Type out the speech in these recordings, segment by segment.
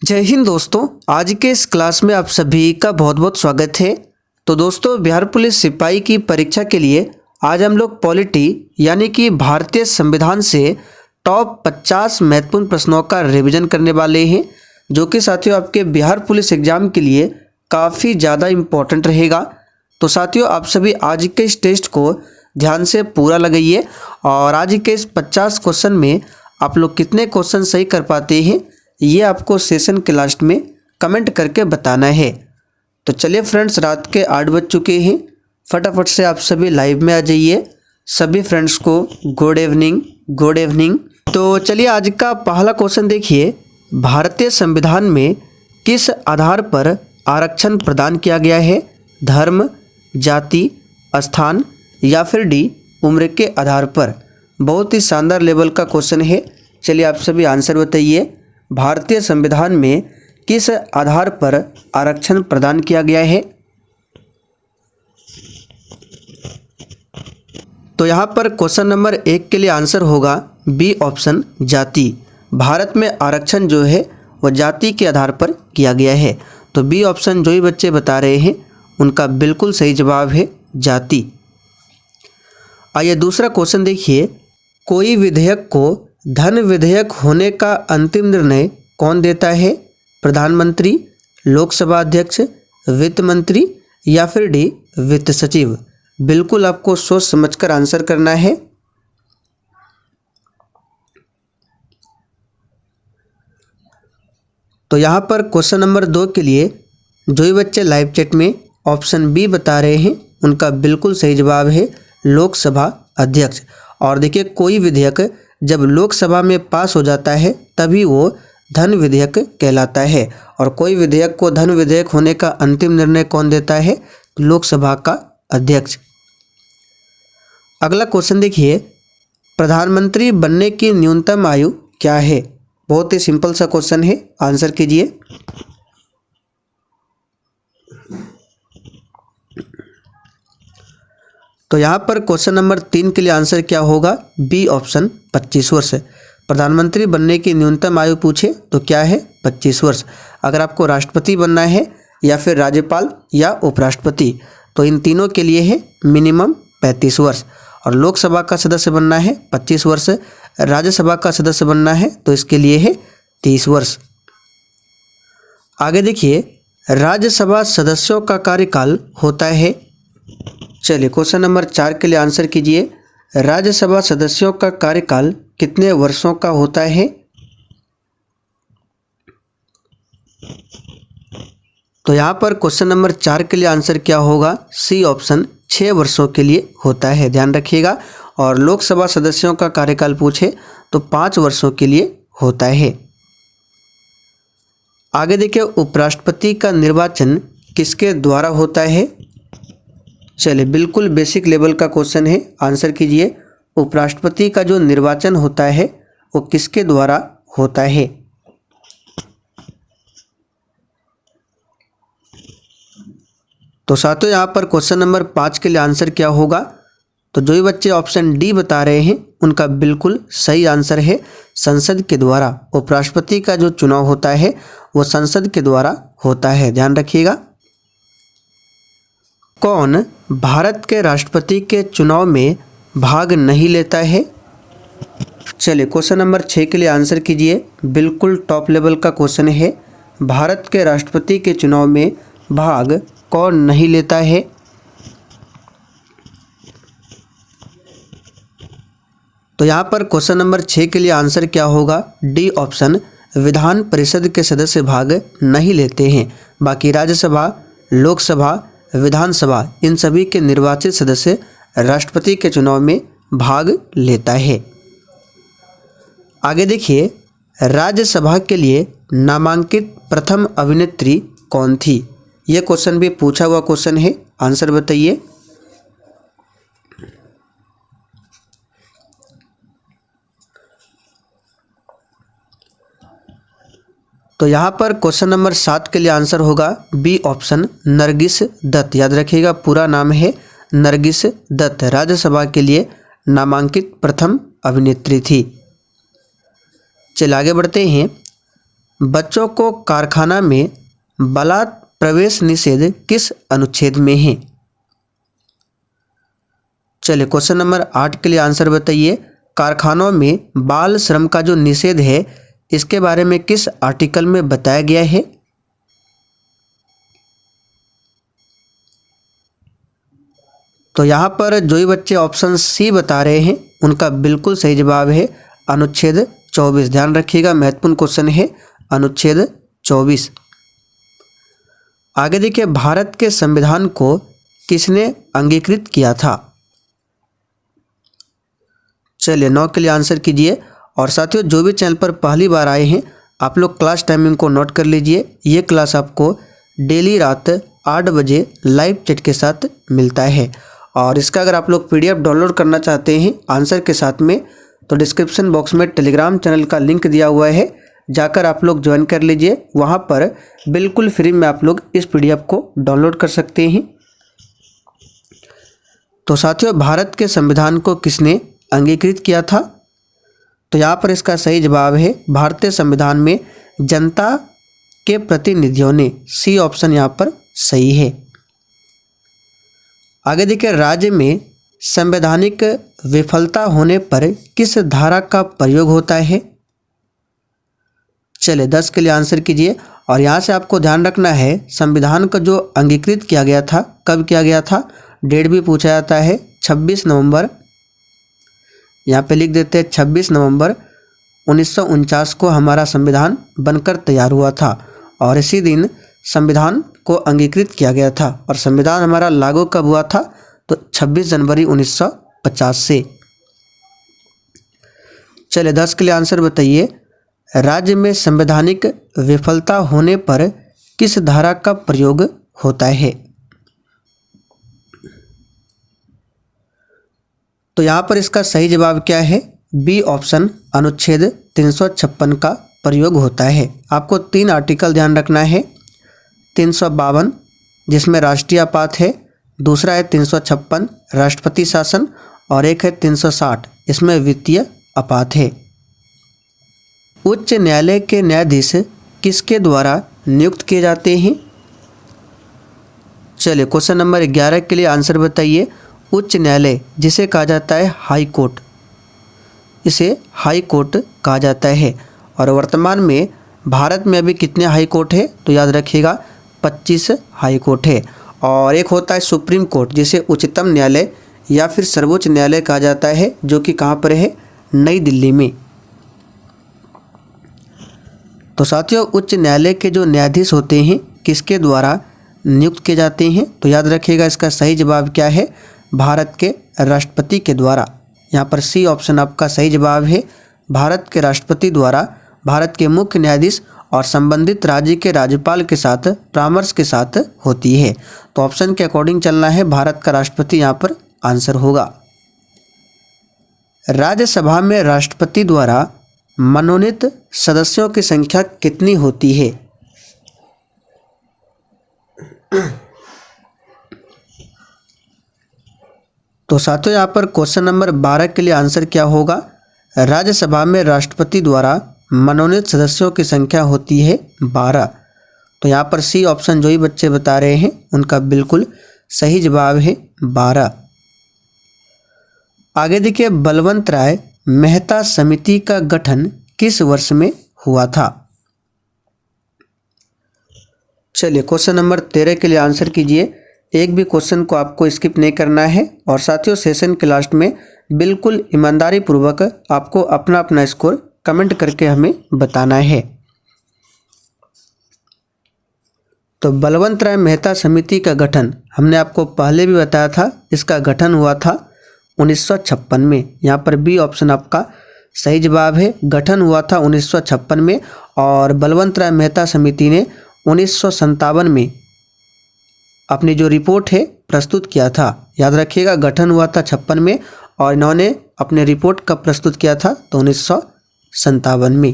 जय हिंद दोस्तों। आज के इस क्लास में आप सभी का बहुत बहुत स्वागत है। तो दोस्तों, बिहार पुलिस सिपाही की परीक्षा के लिए आज हम लोग पॉलिटी यानी कि भारतीय संविधान से टॉप 50 महत्वपूर्ण प्रश्नों का रिवीजन करने वाले हैं, जो कि साथियों आपके बिहार पुलिस एग्जाम के लिए काफ़ी ज़्यादा इम्पोर्टेंट रहेगा। तो साथियों, आप सभी आज के इस टेस्ट को ध्यान से पूरा लगाइए और आज के इस 50 क्वेश्चन में आप लोग कितने क्वेश्चन सही कर पाते हैं ये आपको सेशन के लास्ट में कमेंट करके बताना है। तो चलिए फ्रेंड्स, रात के 8 बज चुके हैं, फटाफट से आप सभी लाइव में आ जाइए। सभी फ्रेंड्स को गुड इवनिंग, गुड इवनिंग। तो चलिए आज का पहला क्वेश्चन देखिए, भारतीय संविधान में किस आधार पर आरक्षण प्रदान किया गया है? धर्म, जाति, स्थान या फिर डी उम्र के आधार पर। बहुत ही शानदार लेवल का क्वेश्चन है। चलिए आप सभी आंसर बताइए। भारतीय संविधान में किस आधार पर आरक्षण प्रदान किया गया है? तो यहाँ पर क्वेश्चन नंबर 1 के लिए आंसर होगा बी ऑप्शन, जाति। भारत में आरक्षण जो है वो जाति के आधार पर किया गया है। तो बी ऑप्शन जो ही बच्चे बता रहे हैं उनका बिल्कुल सही जवाब है जाति। आइए दूसरा क्वेश्चन देखिए, कोई विधेयक को धन विधेयक होने का अंतिम निर्णय कौन देता है? प्रधानमंत्री, लोकसभा अध्यक्ष, वित्त मंत्री या फिर डी वित्त सचिव। बिल्कुल आपको सोच समझकर आंसर करना है। तो यहाँ पर क्वेश्चन नंबर 2 के लिए जो ही बच्चे लाइव चैट में ऑप्शन बी बता रहे हैं उनका बिल्कुल सही जवाब है लोकसभा अध्यक्ष। और देखिए, कोई विधेयक जब लोकसभा में पास हो जाता है तभी वो धन विधेयक कहलाता है। और कोई विधेयक को धन विधेयक होने का अंतिम निर्णय कौन देता है? लोकसभा का अध्यक्ष। अगला क्वेश्चन देखिए, प्रधानमंत्री बनने की न्यूनतम आयु क्या है? बहुत ही सिंपल सा क्वेश्चन है, आंसर कीजिए। तो यहाँ पर क्वेश्चन नंबर 3 के लिए आंसर क्या होगा? बी ऑप्शन, 25 वर्ष। प्रधानमंत्री बनने की न्यूनतम आयु पूछे तो क्या है? 25 वर्ष। अगर आपको राष्ट्रपति बनना है या फिर राज्यपाल या उपराष्ट्रपति तो इन तीनों के लिए है मिनिमम 35 वर्ष। और लोकसभा का सदस्य बनना है 25 वर्ष, राज्यसभा का सदस्य बनना है तो इसके लिए है 30 वर्ष। आगे देखिए, राज्यसभा सदस्यों का कार्यकाल होता है। चलिए क्वेश्चन नंबर 4 के लिए आंसर कीजिए। राज्यसभा सदस्यों का कार्यकाल कितने वर्षों का होता है? तो यहाँ पर क्वेश्चन नंबर 4 के लिए आंसर क्या होगा? सी ऑप्शन, 6 वर्षों के लिए होता है, ध्यान रखिएगा। और लोकसभा सदस्यों का कार्यकाल पूछे तो 5 वर्षों के लिए होता है। आगे देखिए, उपराष्ट्रपति का निर्वाचन किसके द्वारा होता है? चलिए बिल्कुल बेसिक लेवल का क्वेश्चन है, आंसर कीजिए। उपराष्ट्रपति का जो निर्वाचन होता है वो किसके द्वारा होता है? तो साथियों, यहाँ पर क्वेश्चन नंबर 5 के लिए आंसर क्या होगा? तो जो ही बच्चे ऑप्शन डी बता रहे हैं उनका बिल्कुल सही आंसर है संसद के द्वारा। उपराष्ट्रपति का जो चुनाव होता है वो संसद के द्वारा होता है, ध्यान रखिएगा। कौन भारत के राष्ट्रपति के चुनाव में भाग नहीं लेता है? चलिए क्वेश्चन नंबर 6 के लिए आंसर कीजिए। बिल्कुल टॉप लेवल का क्वेश्चन है, भारत के राष्ट्रपति के चुनाव में भाग कौन नहीं लेता है? तो यहाँ पर क्वेश्चन नंबर 6 के लिए आंसर क्या होगा? डी ऑप्शन, विधान परिषद के सदस्य भाग नहीं लेते हैं। बाकी राज्यसभा, लोकसभा, विधानसभा इन सभी के निर्वाचित सदस्य राष्ट्रपति के चुनाव में भाग लेता है। आगे देखिए, राज्यसभा के लिए नामांकित प्रथम अभिनेत्री कौन थी? यह क्वेश्चन भी पूछा हुआ क्वेश्चन है, आंसर बताइए। तो यहाँ पर क्वेश्चन नंबर 7 के लिए आंसर होगा बी ऑप्शन, नरगिस दत्त। याद रखिएगा, पूरा नाम है नरगिस दत्त। राज्यसभा के लिए नामांकित प्रथम अभिनेत्री थी। चलिए आगे बढ़ते हैं। बच्चों को कारखाना में बलात् प्रवेश निषेध किस अनुच्छेद में है? चलिए क्वेश्चन नंबर 8 के लिए आंसर बताइए। कारखानों में बाल श्रम का जो निषेध है इसके बारे में किस आर्टिकल में बताया गया है? तो यहाँ पर जो ही बच्चे ऑप्शन सी बता रहे हैं उनका बिल्कुल सही जवाब है अनुच्छेद 24। ध्यान रखिएगा, महत्वपूर्ण क्वेश्चन है अनुच्छेद 24। आगे देखिए, भारत के संविधान को किसने अंगीकृत किया था? चलिए 9 के लिए आंसर कीजिए। और साथियों, जो भी चैनल पर पहली बार आए हैं आप लोग क्लास टाइमिंग को नोट कर लीजिए। ये क्लास आपको डेली रात 8 बजे लाइव चैट के साथ मिलता है। और इसका अगर आप लोग PDF डाउनलोड करना चाहते हैं आंसर के साथ में तो डिस्क्रिप्शन बॉक्स में टेलीग्राम चैनल का लिंक दिया हुआ है, जाकर आप लोग ज्वाइन कर लीजिए। वहाँ पर बिल्कुल फ्री में आप लोग इस PDF को डाउनलोड कर सकते हैं। तो साथियों, भारत के संविधान को किसने अंगीकृत किया था? तो यहाँ पर इसका सही जवाब है भारतीय संविधान में जनता के प्रतिनिधियों ने। सी ऑप्शन यहाँ पर सही है। आगे देखिए, राज्य में संवैधानिक विफलता होने पर किस धारा का प्रयोग होता है? चलिए 10 के लिए आंसर कीजिए। और यहाँ से आपको ध्यान रखना है संविधान का जो अंगीकृत किया गया था कब किया गया था, डेट भी पूछा जाता है 26 नवंबर। यहाँ पे लिख देते हैं 26 नवंबर 1949 को हमारा संविधान बनकर तैयार हुआ था और इसी दिन संविधान को अंगीकृत किया गया था। और संविधान हमारा लागू कब हुआ था? तो 26 जनवरी 1950 से। चलिए 10 के लिए आंसर बताइए। राज्य में संवैधानिक विफलता होने पर किस धारा का प्रयोग होता है? तो यहाँ पर इसका सही जवाब क्या है? बी ऑप्शन अनुच्छेद 356 का प्रयोग होता है। आपको 3 आर्टिकल ध्यान रखना है। 352 जिसमें राष्ट्रीय आपात है, दूसरा है 356 राष्ट्रपति शासन और एक है 360 इसमें वित्तीय आपात है। उच्च न्यायालय के न्यायाधीश किसके द्वारा नियुक्त किए जाते हैं? चलिए क्वेश्चन नंबर 11 के लिए आंसर बताइए। उच्च न्यायालय जिसे कहा जाता है हाई कोर्ट, इसे हाई कोर्ट कहा जाता है। और वर्तमान में भारत में अभी कितने हाई कोर्ट है? तो याद रखिएगा 25 हाई कोर्ट है। और एक होता है सुप्रीम कोर्ट जिसे उच्चतम न्यायालय या फिर सर्वोच्च न्यायालय कहा जाता है, जो कि कहाँ पर है? नई दिल्ली में। तो साथियों, उच्च न्यायालय के जो न्यायाधीश होते हैं किसके द्वारा नियुक्त किए जाते हैं? तो याद रखिएगा इसका सही जवाब क्या है? भारत के राष्ट्रपति के द्वारा। यहाँ पर सी ऑप्शन आपका सही जवाब है। भारत के राष्ट्रपति द्वारा भारत के मुख्य न्यायाधीश और संबंधित राज्य के राज्यपाल के साथ परामर्श के साथ होती है। तो ऑप्शन के अकॉर्डिंग चलना है, भारत का राष्ट्रपति यहाँ पर आंसर होगा। राज्यसभा में राष्ट्रपति द्वारा मनोनीत सदस्यों की संख्या कितनी होती है? तो साथियों, यहाँ पर क्वेश्चन नंबर 12 के लिए आंसर क्या होगा? राज्यसभा में राष्ट्रपति द्वारा मनोनीत सदस्यों की संख्या होती है 12। तो यहाँ पर सी ऑप्शन जो ही बच्चे बता रहे हैं उनका बिल्कुल सही जवाब है 12। आगे देखिए, बलवंत राय मेहता समिति का गठन किस वर्ष में हुआ था? चलिए क्वेश्चन नंबर 13 के लिए आंसर कीजिए। एक भी क्वेश्चन को आपको स्किप नहीं करना है। और साथियों, सेशन के लास्ट में बिल्कुल ईमानदारी पूर्वक आपको अपना अपना स्कोर कमेंट करके हमें बताना है। तो बलवंत राय मेहता समिति का गठन हमने आपको पहले भी बताया था, इसका गठन हुआ था 1956 में। यहाँ पर बी ऑप्शन आपका सही जवाब है। गठन हुआ था 1956 में और बलवंत राय मेहता समिति ने 1957 में अपनी जो रिपोर्ट है प्रस्तुत किया था। याद रखिएगा, गठन हुआ था 56 में और इन्होंने अपने रिपोर्ट कब प्रस्तुत किया था? तो 1957 में।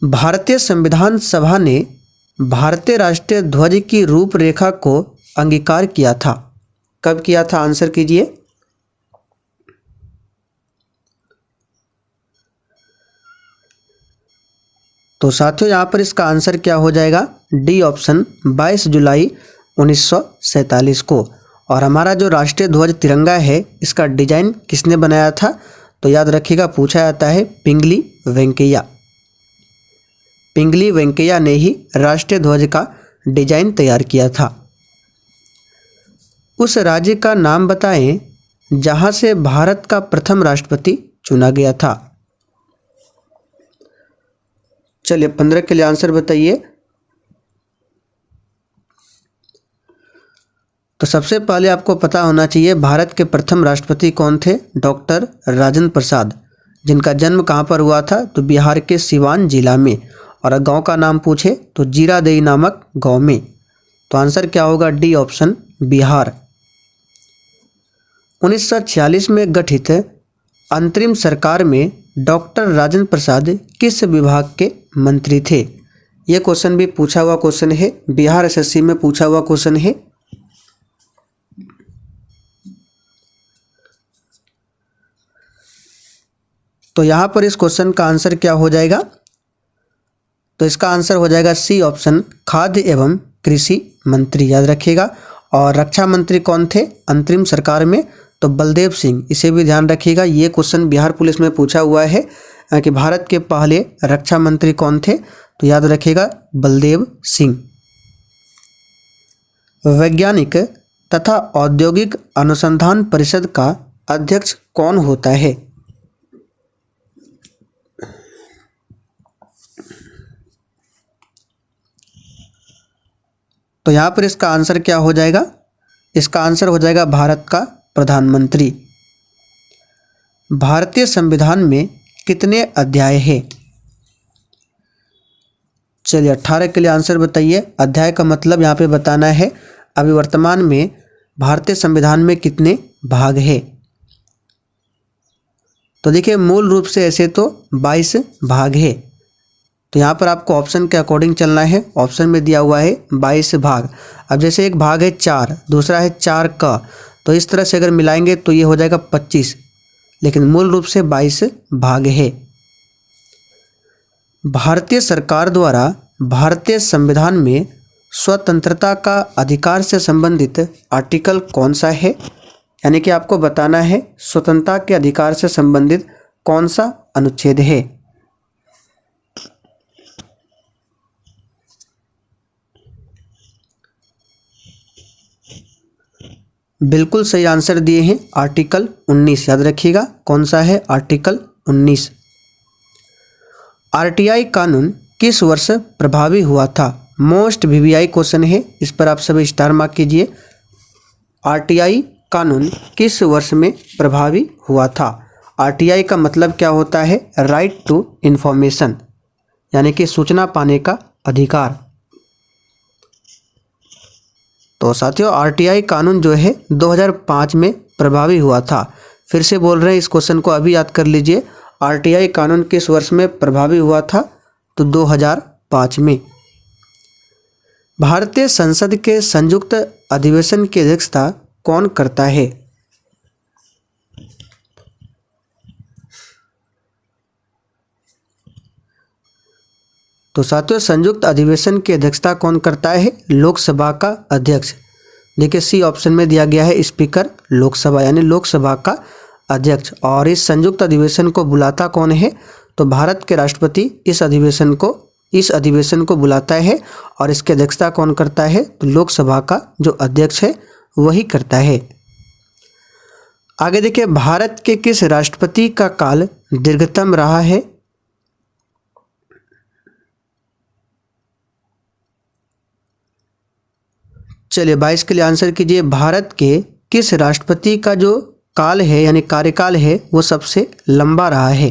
भारतीय संविधान सभा ने भारतीय राष्ट्रीय ध्वज की रूपरेखा को अंगीकार किया था। कब किया था? आंसर कीजिए। तो साथियों यहाँ पर इसका आंसर क्या हो जाएगा, डी ऑप्शन 22 जुलाई 1947 को। और हमारा जो राष्ट्रीय ध्वज तिरंगा है इसका डिजाइन किसने बनाया था, तो याद रखिएगा पूछा जाता है पिंगली वेंकैया। पिंगली वेंकैया ने ही राष्ट्रीय ध्वज का डिजाइन तैयार किया था। उस राज्य का नाम बताएं जहां से भारत का प्रथम राष्ट्रपति चुना गया था। चलिए 15 के लिए आंसर बताइए। तो सबसे पहले आपको पता होना चाहिए भारत के प्रथम राष्ट्रपति कौन थे, डॉक्टर राजेंद्र प्रसाद, जिनका जन्म कहाँ पर हुआ था, तो बिहार के सिवान जिला में। और गांव का नाम पूछे तो जीरादेई नामक गांव में। तो आंसर क्या होगा, डी ऑप्शन बिहार। 1946 में गठित अंतरिम सरकार में डॉक्टर राजेंद्र प्रसाद किस विभाग के मंत्री थे। यह क्वेश्चन भी पूछा हुआ क्वेश्चन है, बिहार एसएससी में पूछा हुआ क्वेश्चन है। तो यहाँ पर इस क्वेश्चन का आंसर क्या हो जाएगा, तो इसका आंसर हो जाएगा सी ऑप्शन खाद्य एवं कृषि मंत्री, याद रखिएगा। और रक्षा मंत्री कौन थे अंतरिम सरकार में, तो बलदेव सिंह। इसे भी ध्यान रखिएगा, ये क्वेश्चन बिहार पुलिस में पूछा हुआ है कि भारत के पहले रक्षा मंत्री कौन थे, तो याद रखिएगा बलदेव सिंह। वैज्ञानिक तथा औद्योगिक अनुसंधान परिषद का अध्यक्ष कौन होता है। तो यहाँ पर इसका आंसर क्या हो जाएगा, इसका आंसर हो जाएगा भारत का प्रधानमंत्री। भारतीय संविधान में कितने अध्याय हैं। चलिए 18 के लिए आंसर बताइए। अध्याय का मतलब यहाँ पे बताना है अभी वर्तमान में भारतीय संविधान में कितने भाग हैं। तो देखिए मूल रूप से ऐसे तो 22 भाग है। तो यहाँ पर आपको ऑप्शन के अकॉर्डिंग चलना है। ऑप्शन में दिया हुआ है 22 भाग। अब जैसे एक भाग है 4, दूसरा है 4 का, तो इस तरह से अगर मिलाएंगे तो ये हो जाएगा 25, लेकिन मूल रूप से 22 भाग है। भारतीय सरकार द्वारा भारतीय संविधान में स्वतंत्रता का अधिकार से संबंधित आर्टिकल कौन सा है, यानी कि आपको बताना है स्वतंत्रता के अधिकार से संबंधित कौन सा अनुच्छेद है। बिल्कुल सही आंसर दिए हैं, आर्टिकल 19, याद रखिएगा कौन सा है, आर्टिकल 19। आरटीआई कानून किस वर्ष प्रभावी हुआ था। मोस्ट वीवीआई क्वेश्चन है, इस पर आप सभी स्टार मार्क कीजिए। आरटीआई कानून किस वर्ष में प्रभावी हुआ था। आरटीआई का मतलब क्या होता है, राइट टू इंफॉर्मेशन, यानी कि सूचना पाने का अधिकार। तो साथियों आरटीआई कानून जो है 2005 में प्रभावी हुआ था। फिर से बोल रहे हैं, इस क्वेश्चन को अभी याद कर लीजिए। आरटीआई कानून किस वर्ष में प्रभावी हुआ था, तो 2005 में। भारतीय संसद के संयुक्त अधिवेशन की अध्यक्षता कौन करता है। तो साथियों संयुक्त अधिवेशन की अध्यक्षता कौन करता है, लोकसभा का अध्यक्ष। देखिए सी ऑप्शन में दिया गया है स्पीकर लोकसभा, यानी लोकसभा का अध्यक्ष। और इस संयुक्त अधिवेशन को बुलाता कौन है, तो भारत के राष्ट्रपति इस अधिवेशन को बुलाता है। और इसकी अध्यक्षता कौन करता है, तो लोकसभा का जो अध्यक्ष है वही करता है। आगे देखिए भारत के किस राष्ट्रपति का काल दीर्घतम रहा है। चलिए 22 के लिए आंसर कीजिए। भारत के किस राष्ट्रपति का जो काल है यानी कार्यकाल है वो सबसे लंबा रहा है।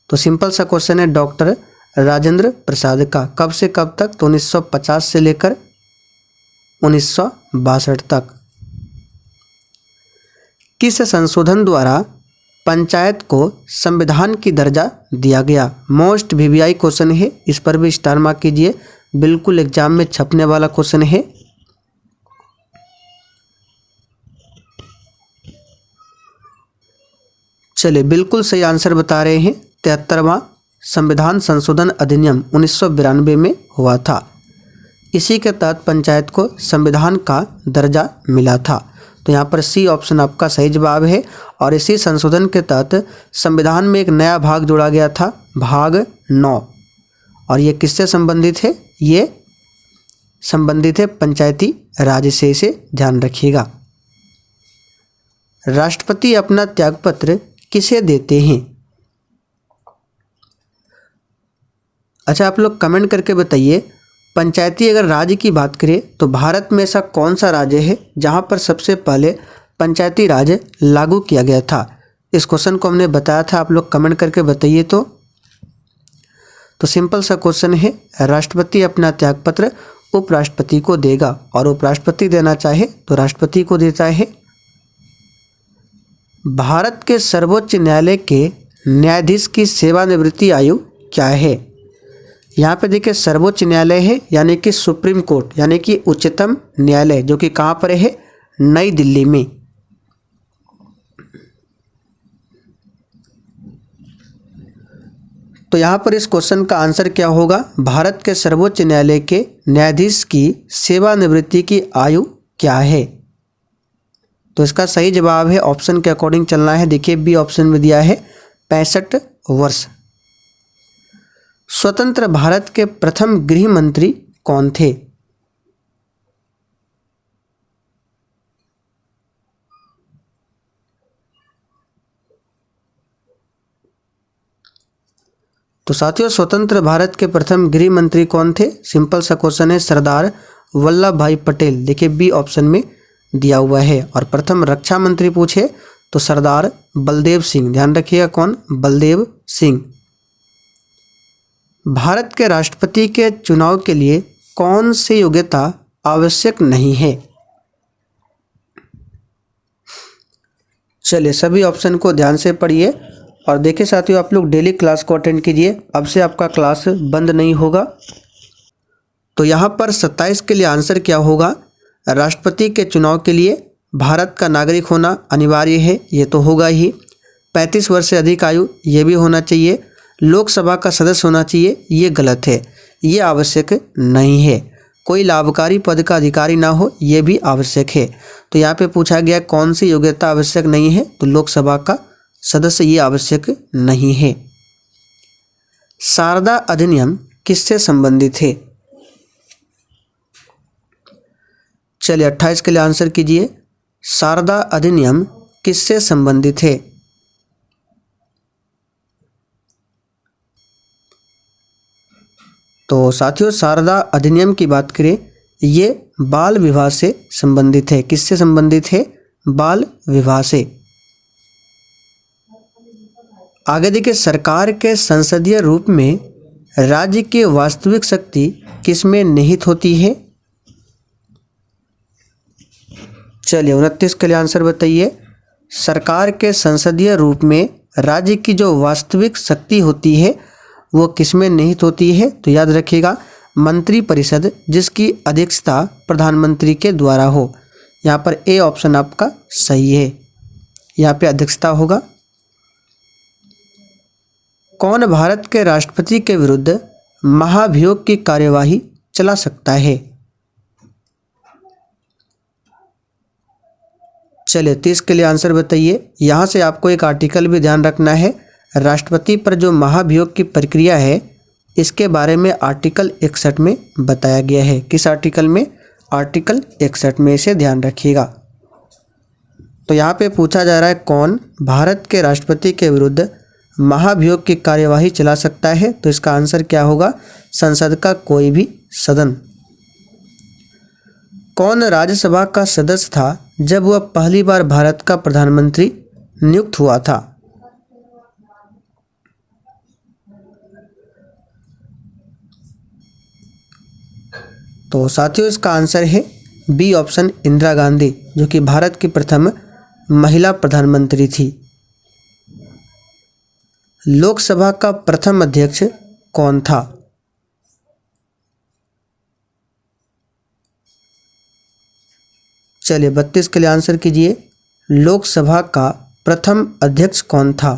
तो सिंपल सा क्वेश्चन है, डॉक्टर राजेंद्र प्रसाद का। कब से कब तक, तो 1950 से लेकर 1962 तक। किस संशोधन द्वारा पंचायत को संविधान की दर्जा दिया गया। मोस्ट वीवीआई क्वेश्चन है, इस पर भी स्टार मार्क कीजिए, बिल्कुल एग्जाम में छपने वाला क्वेश्चन है। चलिए बिल्कुल सही आंसर बता रहे हैं, 73वां संविधान संशोधन अधिनियम 1992 में हुआ था। इसी के तहत पंचायत को संविधान का दर्जा मिला था। तो यहाँ पर सी ऑप्शन आपका सही जवाब है। और इसी संशोधन के तहत संविधान में एक नया भाग जोड़ा गया था, भाग 9। और ये किससे संबंधित है? ये संबंधित है पंचायती राज से, इसे ध्यान रखिएगा। राष्ट्रपति अपना त्यागपत्र किसे देते हैं? अच्छा, आप लोग कमेंट करके बताइए। पंचायती अगर राज्य की बात करें तो भारत में ऐसा कौन सा राज्य है जहां पर सबसे पहले पंचायती राज लागू किया गया था? इस क्वेश्चन को हमने बताया था, आप लोग कमेंट करके बताइए। तो सिंपल सा क्वेश्चन है, राष्ट्रपति अपना त्यागपत्र उपराष्ट्रपति को देगा, और उपराष्ट्रपति देना चाहे तो राष्ट्रपति को देता है। भारत के सर्वोच्च न्यायालय के न्यायाधीश की सेवानिवृत्ति आयु क्या है? यहाँ पे देखिए सर्वोच्च न्यायालय है, यानी कि सुप्रीम कोर्ट, यानी कि उच्चतम न्यायालय, जो कि कहाँ पर है? नई दिल्ली में। तो यहाँ पर इस क्वेश्चन का आंसर क्या होगा? भारत के सर्वोच्च न्यायालय के न्यायाधीश की सेवानिवृत्ति की आयु क्या है? तो इसका सही जवाब है, ऑप्शन के अकॉर्डिंग चलना है। देखिए बी ऑप्शन में दिया है 65 वर्ष। स्वतंत्र भारत के प्रथम गृह मंत्री कौन थे? तो साथियों, स्वतंत्र भारत के प्रथम गृह मंत्री कौन थे? सिंपल सा क्वेश्चन है, सरदार वल्लभ भाई पटेल। देखिए बी ऑप्शन में दिया हुआ है। और प्रथम रक्षा मंत्री पूछे तो सरदार बलदेव सिंह। ध्यान रखिएगा, कौन? बलदेव सिंह। भारत के राष्ट्रपति के चुनाव के लिए कौन सी योग्यता आवश्यक नहीं है? चलिए सभी ऑप्शन को ध्यान से पढ़िए और देखिए साथियों, आप लोग डेली क्लास को अटेंड कीजिए। अब से आपका क्लास बंद नहीं होगा। तो यहाँ पर 27 के लिए आंसर क्या होगा? राष्ट्रपति के चुनाव के लिए भारत का नागरिक होना अनिवार्य है, ये तो होगा ही। 35 वर्ष से अधिक आयु, ये भी होना चाहिए। लोकसभा का सदस्य होना चाहिए, ये गलत है, ये आवश्यक नहीं है। कोई लाभकारी पद का अधिकारी ना हो, ये भी आवश्यक है। तो यहाँ पे पूछा गया कौन सी योग्यता आवश्यक नहीं है, तो लोकसभा का सदस्य ये आवश्यक नहीं है। शारदा अधिनियम किससे संबंधित है? चलिए 28 के लिए आंसर कीजिए। शारदा अधिनियम किससे संबंधित है? तो साथियों, शारदा अधिनियम की बात करें, ये बाल विवाह से संबंधित है। किससे संबंधित है? बाल विवाह से। आगे देखिए, सरकार के संसदीय रूप में राज्य की वास्तविक शक्ति किसमें निहित होती है? चलिए 29 के लिए आंसर बताइए। सरकार के संसदीय रूप में राज्य की जो वास्तविक शक्ति होती है वो किसमें निहित होती है? तो याद रखिएगा, मंत्रिपरिषद, जिसकी अध्यक्षता प्रधानमंत्री के द्वारा हो। यहाँ पर ए ऑप्शन आपका सही है, यहाँ पे अध्यक्षता होगा। कौन भारत के राष्ट्रपति के विरुद्ध महाभियोग की कार्यवाही चला सकता है? चलिए 30 के लिए आंसर बताइए। यहाँ से आपको एक आर्टिकल भी ध्यान रखना है। राष्ट्रपति पर जो महाभियोग की प्रक्रिया है, इसके बारे में आर्टिकल 61 में बताया गया है। किस आर्टिकल में? आर्टिकल 61 में, इसे ध्यान रखिएगा। तो यहाँ पे पूछा जा रहा है कौन भारत के राष्ट्रपति के विरुद्ध महाभियोग की कार्यवाही चला सकता है? तो इसका आंसर क्या होगा? संसद का कोई भी सदन। कौन राज्यसभा का सदस्य था जब वह पहली बार भारत का प्रधानमंत्री नियुक्त हुआ था? तो साथियों, इसका आंसर है बी ऑप्शन, इंदिरा गांधी, जो कि भारत की प्रथम महिला प्रधानमंत्री थी। लोकसभा का प्रथम अध्यक्ष कौन था? चलिए 32 के लिए आंसर कीजिए। लोकसभा का प्रथम अध्यक्ष कौन था?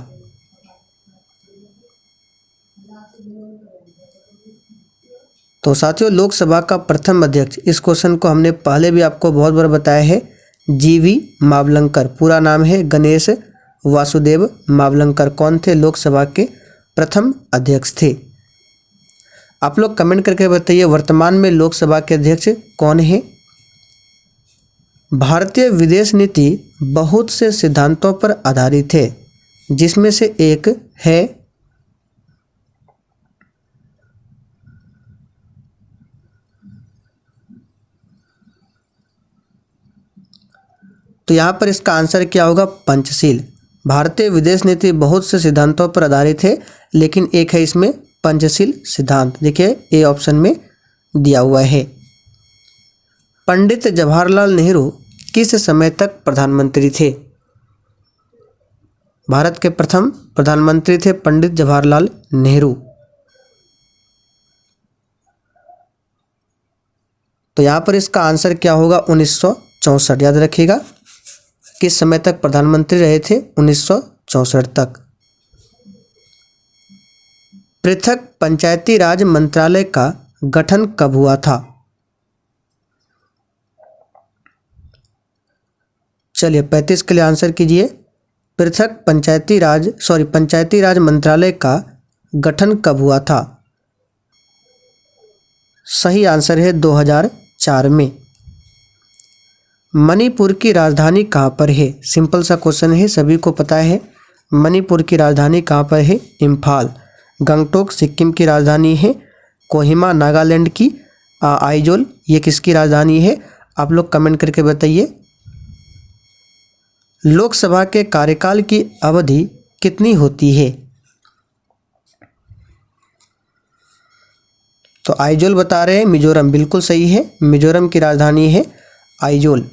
तो साथियों लोकसभा का प्रथम अध्यक्ष, इस क्वेश्चन को हमने पहले भी आपको बहुत बार बताया है, जीवी मावलंकर। पूरा नाम है गणेश वासुदेव मावलंकर। कौन थे? लोकसभा के प्रथम अध्यक्ष थे। आप लोग कमेंट करके बताइए वर्तमान में लोकसभा के अध्यक्ष कौन है। भारतीय विदेश नीति बहुत से सिद्धांतों पर आधारित है, जिसमें से एक है तो यहाँ पर इसका आंसर क्या होगा? पंचशील। भारतीय विदेश नीति बहुत से सिद्धांतों पर आधारित है, लेकिन एक है इसमें पंचशील सिद्धांत। देखिए ए ऑप्शन में दिया हुआ है। पंडित जवाहरलाल नेहरू किस समय तक प्रधानमंत्री थे? भारत के प्रथम प्रधानमंत्री थे पंडित जवाहरलाल नेहरू। तो यहाँ पर इसका आंसर क्या होगा? 1964। याद रखिएगा किस समय तक प्रधानमंत्री रहे थे? 1964 तक। पृथक पंचायती राज मंत्रालय का गठन कब हुआ था? चलिए 35 के लिए आंसर कीजिए। पृथक पंचायती राज मंत्रालय का गठन कब हुआ था? सही आंसर है 2004 में। मणिपुर की राजधानी कहाँ पर है? सिंपल सा क्वेश्चन है, सभी को पता है। मणिपुर की राजधानी कहाँ पर है? इम्फाल। गंगटोक सिक्किम की राजधानी है। कोहिमा नागालैंड की। आइजोल ये किसकी राजधानी है? आप लोग कमेंट करके बताइए। लोकसभा के कार्यकाल की अवधि कितनी होती है? तो आइजोल बता रहे हैं मिजोरम, बिल्कुल सही है। मिजोरम की राजधानी है आइजोल।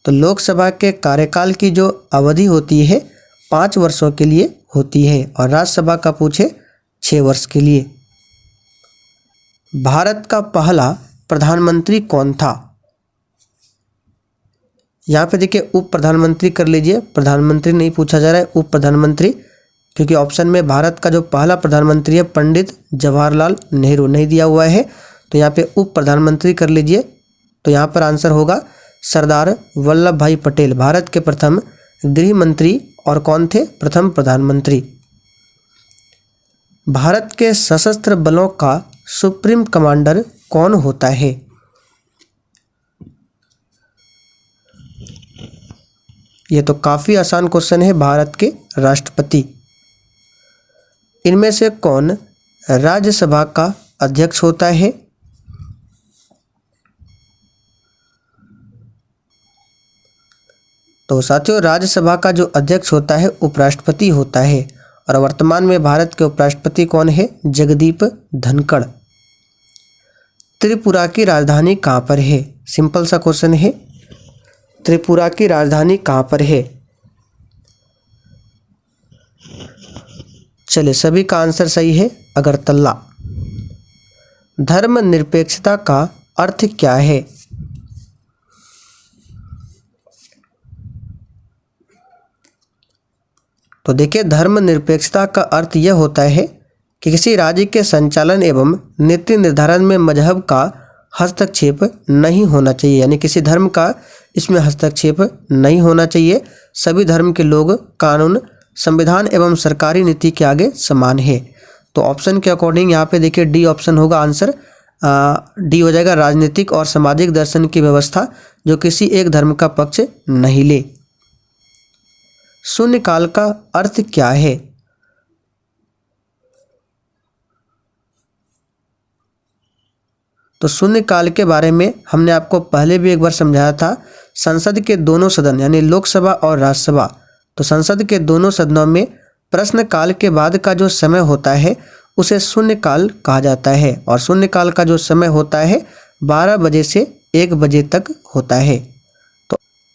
तो लोकसभा के कार्यकाल की जो अवधि होती है 5 वर्षों के लिए होती है, और राज्यसभा का पूछे 6 वर्ष के लिए। भारत का पहला प्रधानमंत्री कौन था? यहाँ पे देखिए उप प्रधानमंत्री कर लीजिए, प्रधानमंत्री नहीं पूछा जा रहा है, उप प्रधानमंत्री, क्योंकि ऑप्शन में भारत का जो पहला प्रधानमंत्री है पंडित जवाहरलाल नेहरू नहीं दिया हुआ है, तो यहाँ पे उप प्रधानमंत्री कर लीजिए। तो यहाँ पर आंसर होगा सरदार वल्लभ भाई पटेल, भारत के प्रथम गृह मंत्री और कौन थे? प्रथम प्रधानमंत्री। भारत के सशस्त्र बलों का सुप्रीम कमांडर कौन होता है? ये तो काफी आसान क्वेश्चन है। भारत के राष्ट्रपति। इनमें से कौन राज्यसभा का अध्यक्ष होता है? तो साथियों राज्यसभा का जो अध्यक्ष होता है उपराष्ट्रपति होता है, और वर्तमान में भारत के उपराष्ट्रपति कौन है? जगदीप धनखड़। त्रिपुरा की राजधानी कहाँ पर है? सिंपल सा क्वेश्चन है, त्रिपुरा की राजधानी कहाँ पर है? चलिए सभी का आंसर सही है, अगरतला। धर्मनिरपेक्षता का अर्थ क्या है? तो देखिए धर्मनिरपेक्षता का अर्थ यह होता है कि किसी राज्य के संचालन एवं नीति निर्धारण में मजहब का हस्तक्षेप नहीं होना चाहिए, यानी किसी धर्म का इसमें हस्तक्षेप नहीं होना चाहिए। सभी धर्म के लोग कानून, संविधान एवं सरकारी नीति के आगे समान है। तो ऑप्शन के अकॉर्डिंग यहाँ पे देखिए डी ऑप्शन होगा आंसर। डी हो जाएगा, राजनीतिक और सामाजिक दर्शन की व्यवस्था जो किसी एक धर्म का पक्ष नहीं ले। शून्यकाल का अर्थ क्या है? तो शून्यकाल के बारे में हमने आपको पहले भी एक बार समझाया था। संसद के दोनों सदन यानी लोकसभा और राज्यसभा, तो संसद के दोनों सदनों में प्रश्नकाल के बाद का जो समय होता है उसे शून्यकाल कहा जाता है, और शून्यकाल का जो समय होता है 12 बजे से 1 बजे तक होता है।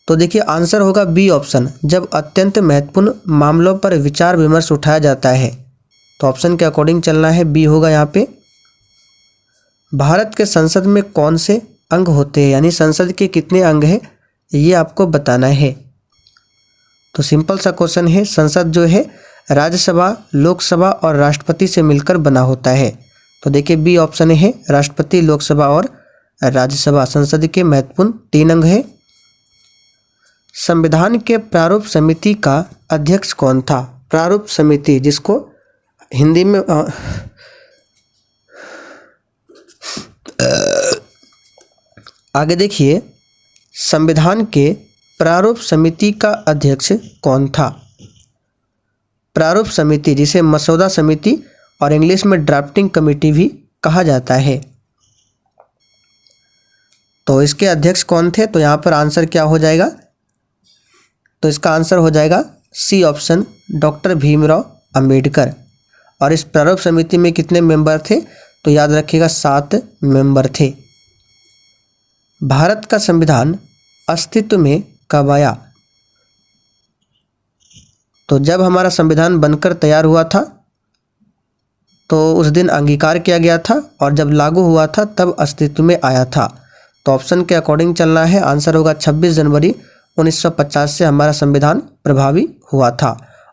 तो देखिए आंसर होगा बी ऑप्शन, जब अत्यंत महत्वपूर्ण मामलों पर विचार विमर्श उठाया जाता है। तो ऑप्शन के अकॉर्डिंग चलना है, बी होगा यहाँ पे। भारत के संसद में कौन से अंग होते हैं, यानी संसद के कितने अंग हैं ये आपको बताना है। तो सिंपल सा क्वेश्चन है, संसद जो है राज्यसभा, लोकसभा और राष्ट्रपति से मिलकर बना होता है। तो देखिए बी ऑप्शन है, राष्ट्रपति, लोकसभा और राज्यसभा संसद के महत्वपूर्ण 3 अंग है। संविधान के प्रारूप समिति का अध्यक्ष कौन था? प्रारूप समिति, जिसको हिंदी में आगे देखिए, संविधान के प्रारूप समिति का अध्यक्ष कौन था? प्रारूप समिति, जिसे मसौदा समिति और इंग्लिश में ड्राफ्टिंग कमेटी भी कहा जाता है, तो इसके अध्यक्ष कौन थे? तो यहाँ पर आंसर क्या हो जाएगा? तो इसका आंसर हो जाएगा C option, doctor Bhimrao Ambedkar. और इस प्रारूप समिति में कितने मेंबर थे? तो याद रखिएगा 7 मेंबर थे। भारत का संविधान अस्तित्व में कब आया? तो जब हमारा संविधान बनकर तैयार हुआ था तो उस दिन अंगीकार किया गया था, और जब लागू हुआ था तब अस्तित्व में आया था। तो ऑप्शन के अकॉर्डिंग चलना है। आंसर होगा 26 जनवरी 1950 से हमारा संविधान प्रभावी हुआ था,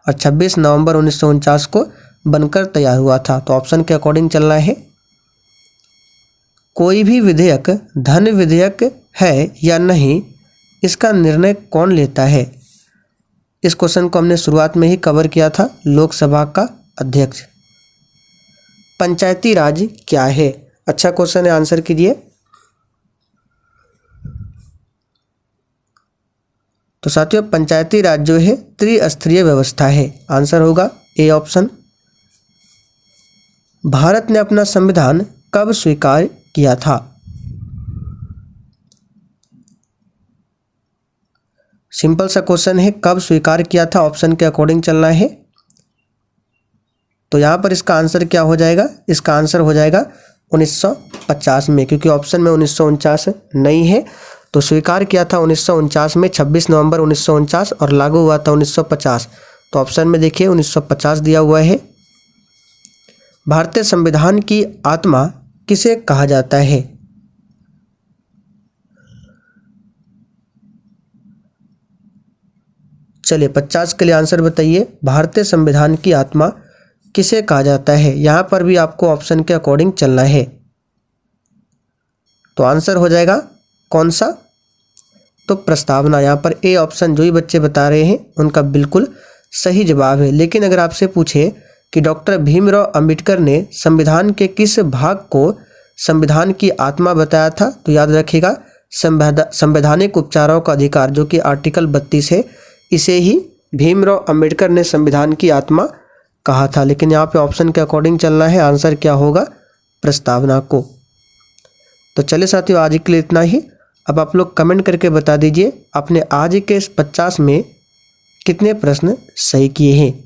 और 26 नवंबर 1949 को बनकर तैयार हुआ था। तो ऑप्शन के अकॉर्डिंग चलना है। कोई भी विधेयक धन विधेयक है या नहीं, इसका निर्णय कौन लेता है? इस क्वेश्चन को हमने शुरुआत में ही कवर किया था, लोकसभा का अध्यक्ष। पंचायती राज क्या है? अच्छा क्वेश्चन है, आंसर कीजिए। तो साथियों, पंचायती राज जो है त्रिस्तरीय व्यवस्था है। आंसर होगा ए ऑप्शन। भारत ने अपना संविधान कब स्वीकार किया था? सिंपल सा क्वेश्चन है, कब स्वीकार किया था? ऑप्शन के अकॉर्डिंग चलना है। तो यहाँ पर इसका आंसर क्या हो जाएगा? इसका आंसर हो जाएगा 1950 में, क्योंकि ऑप्शन में 1949 नहीं है। तो स्वीकार किया था 1949 में, 26 नवंबर 1949, और लागू हुआ था 1950। तो ऑप्शन में देखिए 1950 दिया हुआ है। भारतीय संविधान की आत्मा किसे कहा जाता है? चलिए 50 के लिए आंसर बताइए। भारतीय संविधान की आत्मा किसे कहा जाता है? यहाँ पर भी आपको ऑप्शन के अकॉर्डिंग चलना है। तो आंसर हो जाएगा कौन सा? तो प्रस्तावना। यहाँ पर ए ऑप्शन जो ही बच्चे बता रहे हैं उनका बिल्कुल सही जवाब है। लेकिन अगर आपसे पूछे कि डॉक्टर भीमराव अंबेडकर ने संविधान के किस भाग को संविधान की आत्मा बताया था, तो याद रखिएगा संवैधानिक उपचारों का अधिकार, जो कि आर्टिकल 32 है, इसे ही भीमराव अंबेडकर ने संविधान की आत्मा कहा था। लेकिन यहाँ पे ऑप्शन के अकॉर्डिंग चलना है। आंसर क्या होगा? प्रस्तावना को। तो चलिए साथियों, आज के लिए इतना ही। अब आप लोग कमेंट करके बता दीजिए आपने आज के इस 50 में कितने प्रश्न सही किए हैं।